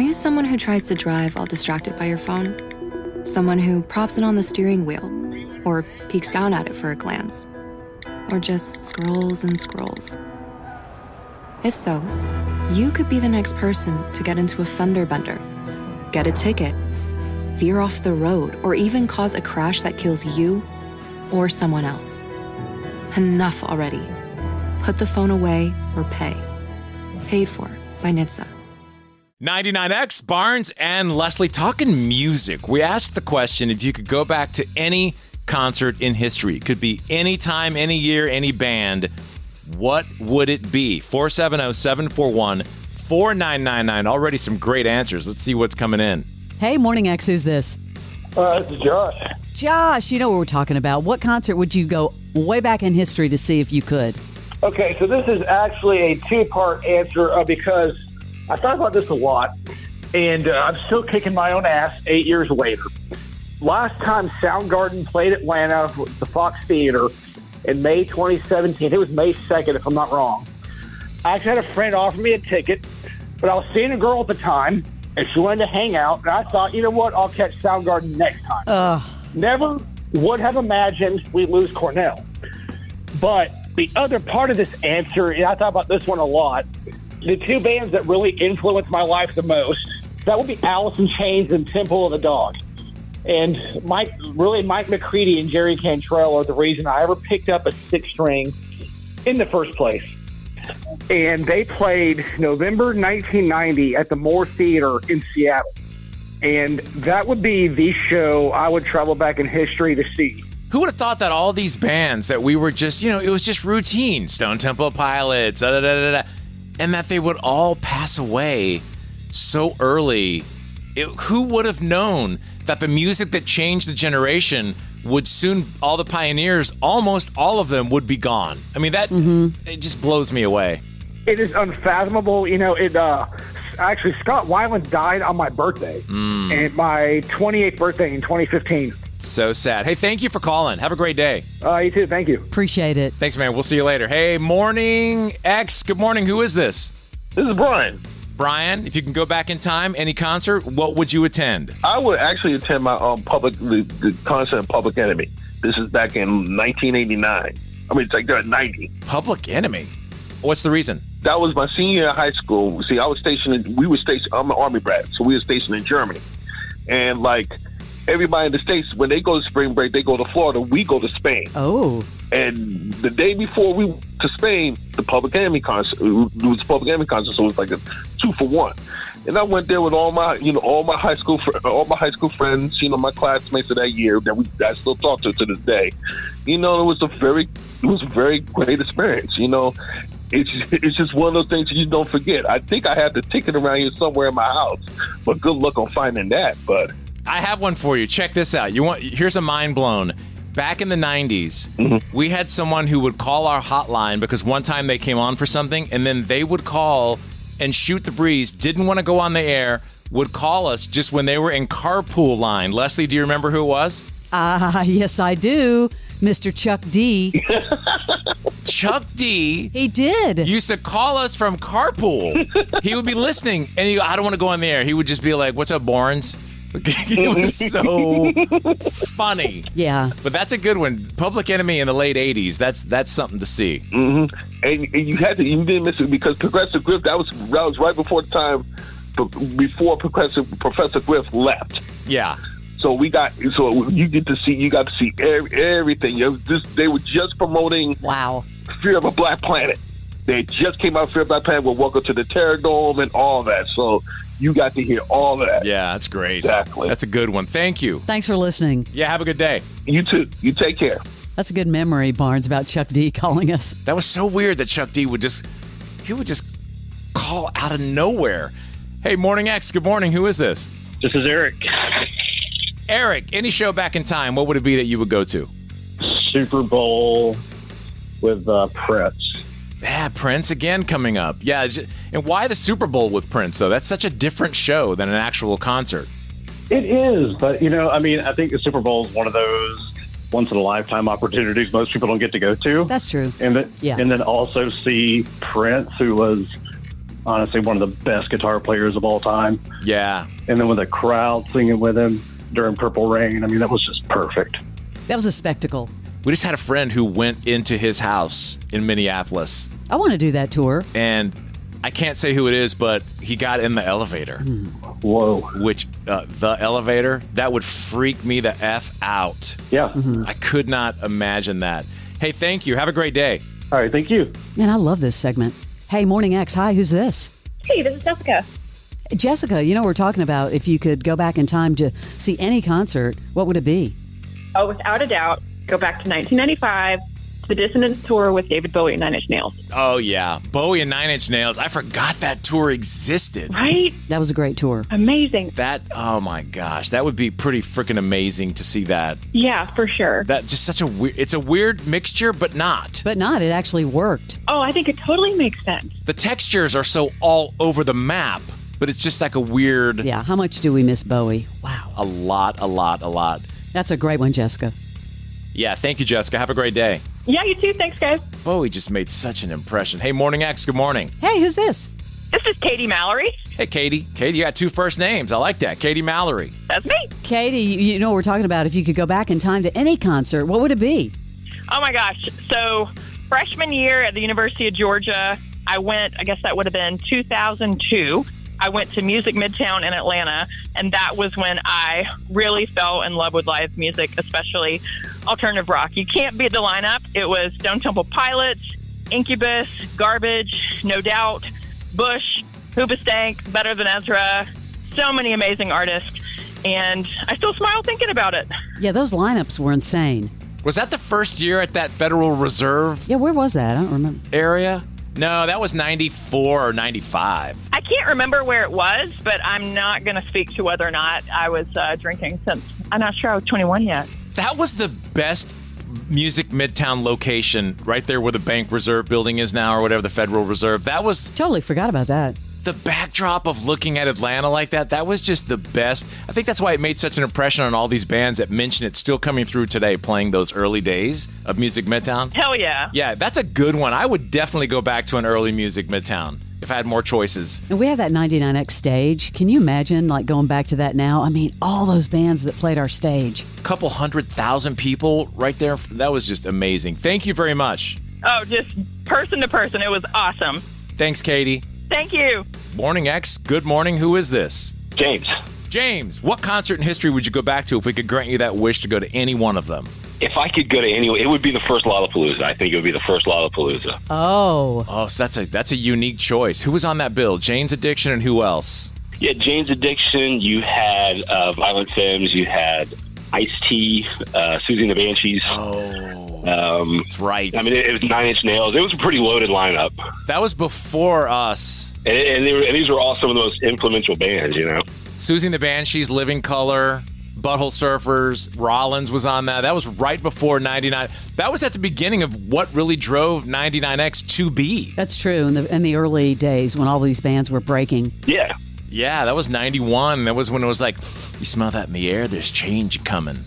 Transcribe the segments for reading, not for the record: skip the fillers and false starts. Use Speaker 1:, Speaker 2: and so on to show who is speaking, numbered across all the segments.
Speaker 1: you someone who tries to drive while distracted by your phone? Someone who props it on the steering wheel or peeks down at it for a glance? Or just scrolls and scrolls? If so, you could be the next person to get into a fender bender, get a ticket, veer off the road, or even cause a crash that kills you or someone else. Enough already. Put the phone away or pay. Paid for by NHTSA.
Speaker 2: 99X, Barnes and Leslie, talking music. We asked the question if you could go back to any concert in history. It could be any time, any year, any band. What would it be? 470-741-4999. Already some great answers. Let's see what's coming in.
Speaker 3: Hey, Morning X, who's this?
Speaker 4: This is Josh.
Speaker 3: Josh, you know what we're talking about. What concert would you go way back in history to see if you could?
Speaker 4: Okay, so this is actually a two-part answer because I thought about this a lot, and I'm still kicking my own ass 8 years later. Last time Soundgarden played Atlanta at the Fox Theater in May 2017, it was May 2nd, if I'm not wrong. I actually had a friend offer me a ticket, but I was seeing a girl at the time, and she wanted to hang out, and I thought, you know what, I'll catch Soundgarden next time. Never would have imagined we'd lose Cornell. But the other part of this answer, and I thought about this one a lot, the two bands that really influenced my life the most, that would be Alice in Chains and Temple of the Dog. And Mike McCready and Jerry Cantrell are the reason I ever picked up a six string in the first place. And they played November 1990 at the Moore Theater in Seattle. And that would be the show I would travel back in history to see.
Speaker 2: Who would have thought that all these bands that we were just, it was just routine, Stone Temple Pilots, and that they would all pass away so early. Who would have known that the music that changed the generation would soon, all the pioneers, almost all of them would be gone? I mean, it just blows me away.
Speaker 4: It is unfathomable. Actually, Scott Weiland died on my birthday, and my 28th birthday in 2015.
Speaker 2: So sad. Hey, thank you for calling. Have a great day.
Speaker 4: You too. Thank you.
Speaker 3: Appreciate it.
Speaker 2: Thanks, man. We'll see you later. Hey, Morning X. Good morning. Who is this?
Speaker 5: This is Brian.
Speaker 2: Brian, if you can go back in time, any concert, what would you attend?
Speaker 5: I would actually attend my the concert of Public Enemy. This is back in 1989. I mean, it's like they're at 90.
Speaker 2: Public Enemy? What's the reason?
Speaker 5: That was my senior year of high school. See, I'm an Army brat, so we were stationed in Germany. And like everybody in the States, when they go to spring break, they go to Florida, we go to Spain.
Speaker 3: Oh.
Speaker 5: And the day before we went to Spain, the Public Enemy concert, so it was like a 2-for-1. And I went there with all my high school friends, my classmates of that year that I still talk to this day. It was a very great experience. It's just one of those things you don't forget. I think I have the ticket around here somewhere in my house, but good luck on finding that. But
Speaker 2: I have one for you. Check this out. Here's a mind blown. Back in the 90s, we had someone who would call our hotline because one time they came on for something, and then they would call and shoot the breeze, didn't want to go on the air, would call us just when they were in carpool line. Leslie, do you remember who it was?
Speaker 3: Yes, I do. Mr. Chuck D.
Speaker 2: Chuck D.
Speaker 3: He did.
Speaker 2: Used to call us from carpool. He would be listening, and I don't want to go on the air. He would just be like, "What's up, Barnes?" It was so funny.
Speaker 3: Yeah.
Speaker 2: But that's a good one. Public Enemy in the late 80s. That's something to see.
Speaker 5: Mm-hmm. And you didn't miss it because Progressive Griff, that was right before the time before Professor Griff left.
Speaker 2: Yeah.
Speaker 5: So you got to see everything. They were just promoting Fear of a Black Planet. They just came out with Fear of a Black Planet with Welcome to the Terror Dome and all that. So you got to hear all of that.
Speaker 2: Yeah, that's great.
Speaker 5: Exactly.
Speaker 2: That's a good one. Thank you.
Speaker 3: Thanks for listening.
Speaker 2: Yeah, have a good day.
Speaker 5: You too. You take care.
Speaker 3: That's a good memory, Barnes, about Chuck D calling us.
Speaker 2: That was so weird that Chuck D would just call out of nowhere. Hey, Morning X, good morning. Who is this?
Speaker 6: This is Eric.
Speaker 2: Eric, any show back in time, what would it be that you would go to?
Speaker 6: Super Bowl with Prince.
Speaker 2: Yeah, Prince again coming up. Yeah, and why the Super Bowl with Prince, though? That's such a different show than an actual concert.
Speaker 6: It is, but, I think the Super Bowl is one of those once-in-a-lifetime opportunities most people don't get to go to.
Speaker 3: That's true.
Speaker 6: And then also see Prince, who was honestly one of the best guitar players of all time.
Speaker 2: Yeah.
Speaker 6: And then with a crowd singing with him during Purple Rain, I mean, that was just perfect.
Speaker 3: That was a spectacle.
Speaker 2: We just had a friend who went into his house in Minneapolis.
Speaker 3: I want to do that tour.
Speaker 2: And I can't say who it is, but he got in the elevator.
Speaker 6: Whoa.
Speaker 2: Which, the elevator, that would freak me the F out.
Speaker 6: Yeah.
Speaker 2: I could not imagine that. Hey, thank you. Have a great day.
Speaker 6: All right, thank you.
Speaker 3: Man, I love this segment. Hey, Morning X. Hi, who's this?
Speaker 7: Hey, this is Jessica.
Speaker 3: Jessica, you know, we're talking about if you could go back in time to see any concert, what would it be?
Speaker 7: Oh, without a doubt, go back to 1995 to the Dissonance tour with David Bowie-Nine Inch Nails.
Speaker 2: Oh, yeah. Bowie and Nine Inch Nails. I forgot that tour existed.
Speaker 7: Right?
Speaker 3: That was a great tour.
Speaker 7: Amazing.
Speaker 2: That, oh my gosh, that would be pretty freaking amazing to see that.
Speaker 7: Yeah, for sure.
Speaker 2: That just such a weird, it's a weird mixture, but not.
Speaker 3: But not, it actually worked.
Speaker 7: Oh, I think it totally makes sense.
Speaker 2: The textures are so all over the map, but it's just like a weird.
Speaker 3: Yeah, how much do we miss Bowie? Wow.
Speaker 2: A lot.
Speaker 3: That's a great one, Jessica.
Speaker 2: Yeah, thank you, Jessica. Have a great day.
Speaker 7: Yeah, you too. Thanks, guys.
Speaker 2: Bowie just made such an impression. Hey, Morning X, good morning.
Speaker 3: Hey, who's this?
Speaker 7: This is Katie Mallory.
Speaker 2: Hey, Katie. Katie, you got two first names. I like that. Katie Mallory.
Speaker 7: That's me.
Speaker 3: Katie, you know what we're talking about. If you could go back in time to any concert, what would it be?
Speaker 7: Oh, my gosh. So freshman year at the University of Georgia, I went, I guess that would have been 2002. I went to Music Midtown in Atlanta, and that was when I really fell in love with live music, especially alternative rock. You can't beat the lineup. It was Stone Temple Pilots, Incubus, Garbage, No Doubt, Bush, Hoobastank, Better Than Ezra, so many amazing artists, and I still smile thinking about it.
Speaker 3: Yeah, those lineups were insane.
Speaker 2: Was that the first year at that Federal Reserve
Speaker 3: Yeah, where was that? I don't remember.
Speaker 2: area? No, that was 94 or 95.
Speaker 7: I can't remember where it was, but I'm not going to speak to whether or not I was drinking since I'm not sure I was 21 yet.
Speaker 2: That was the best Music Midtown location, right there where the Bank Reserve building is now, or whatever, the Federal Reserve. That was
Speaker 3: Totally forgot about that.
Speaker 2: the backdrop of looking at Atlanta like that. That was just the best. I think that's why it made such an impression on all these bands that mention it still coming through today, playing those early days of Music Midtown.
Speaker 7: Hell yeah.
Speaker 2: Yeah, that's a good one. I would definitely go back to an early Music Midtown if I had more choices.
Speaker 3: And we had that 99X stage. Can you imagine like going back to that now? I mean, all those bands that played our stage.
Speaker 2: A couple 100,000 people right there. That was just amazing. Thank you very much.
Speaker 7: Oh, just person to person. It was awesome.
Speaker 2: Thanks, Katie.
Speaker 7: Thank you.
Speaker 2: Morning X, good morning. Who is this?
Speaker 5: James,
Speaker 2: James, what concert in history would you go back to if we could grant you that wish to go to any one of them?
Speaker 5: if I could go to any, it would be the first Lollapalooza. I think it would be the first Lollapalooza.
Speaker 3: Oh,
Speaker 2: So that's a unique choice. Who was on that bill? Jane's Addiction and who else?
Speaker 5: Yeah, Jane's Addiction. You had Violent Femmes. You had Ice-T, Susie and the Banshees.
Speaker 2: That's right.
Speaker 5: I mean, it was Nine Inch Nails. It was a pretty loaded lineup.
Speaker 2: That was before us.
Speaker 5: And these were all some of the most influential bands, you know.
Speaker 2: Susie and the Banshees, Living Colour, Butthole Surfers, Rollins was on that. That was right before 99. That was at the beginning of what really drove 99X to be.
Speaker 3: that's true. In the early days when all these bands were breaking.
Speaker 5: Yeah.
Speaker 2: Yeah, that was 91. That was when it was like, you smell that in the air? There's change coming.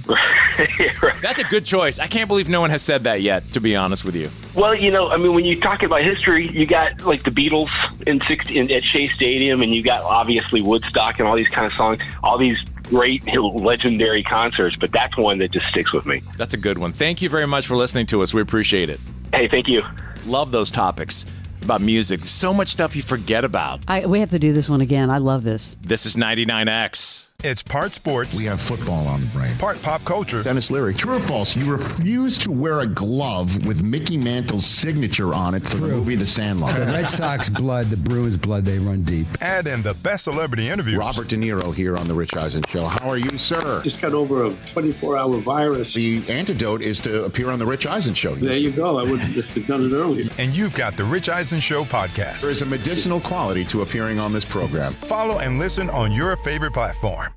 Speaker 5: Right.
Speaker 2: That's a good choice. I can't believe no one has said that yet, to be honest with you.
Speaker 5: Well, you know, I mean, when you talk about history, you got like the Beatles at Shea Stadium, and you got obviously Woodstock and all these kind of songs, all these great legendary concerts. But that's one that just sticks with me.
Speaker 2: That's a good one. Thank you very much for listening to us. We appreciate it.
Speaker 5: Hey, thank you.
Speaker 2: Love those topics about music. So much stuff you forget about.
Speaker 3: We have to do this one again. I love this.
Speaker 2: This is 99X.
Speaker 8: It's part sports,
Speaker 9: We have football on the brain.
Speaker 8: part pop culture.
Speaker 9: Dennis Leary. True or false? You refuse to wear a glove with Mickey Mantle's signature on it for the movie The Sandlot.
Speaker 10: The Red Sox blood, the Bruins blood, they run deep.
Speaker 8: And in the best celebrity interviews.
Speaker 9: Robert De Niro here on The Rich Eisen Show. How are you, sir?
Speaker 11: Just got over a 24-hour virus.
Speaker 9: The antidote is to appear on The Rich Eisen Show.
Speaker 11: There you go. I would have just done it earlier.
Speaker 8: And you've got the Rich Eisen Show podcast.
Speaker 9: There is a medicinal quality to appearing on this program.
Speaker 8: Follow and listen on your favorite platform.